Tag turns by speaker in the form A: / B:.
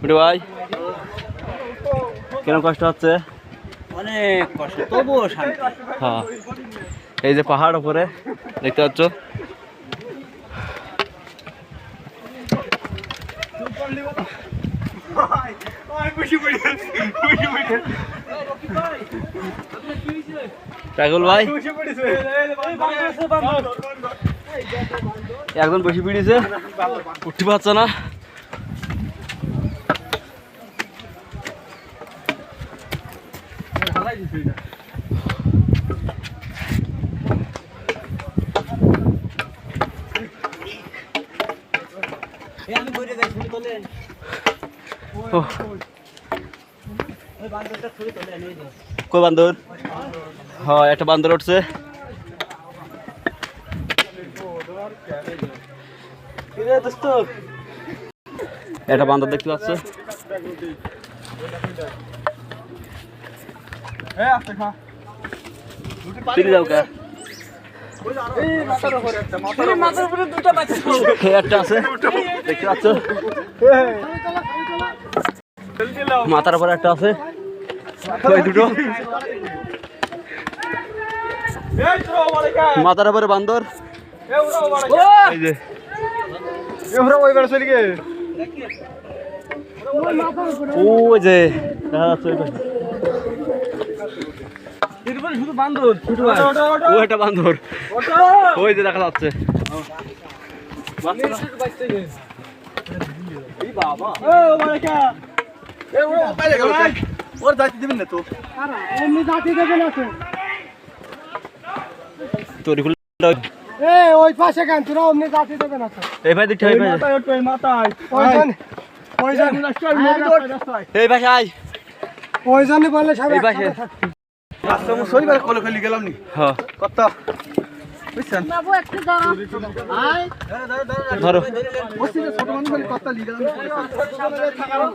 A: মিঠু ভাই কেন কষ্ট হচ্ছে?
B: অনেক কষ্ট, তবুও শান্তি।
A: হ্যাঁ, এই যে পাহাড় উপরে দেখতে পাচ্ছ। রাগুল ভাই একজন বসে পড়েছে, উঠতে পারছে না। কই বান্দর? হ্যাঁ, একটা বান্দর উঠছে। একটা বান্দর দেখতে পাচ্ছ। একটা আছে দেখতে পাচ্ছ, মাথার উপরে একটা আছে, দুটো মাথার উপরে বান্দর। এই যে ওই যে শুধু বান্দর, ও একটা বান্দর, ওই যে দেখা যাচ্ছে। ওর জাতি দিবেন না তো, এমনি জাতি দেবেন না তো। তোর ওই পাশে কেন তোরা অমনি জাতি দেবেন না তো? এই ভাই দেখতে, এই ভাই মাথায় ওই মাথায় ওইজন ওইজন এই ভাই আই ওইজনই বললে সব এই পাশে আচ্ছা মু সরিবার কল খালি গেলাম নি। হ্যাঁ কত বুঝছেন বাবু একটু দাঁড়া, আই ধরো বসিলে ছোট মানুষ কত লিগালাম।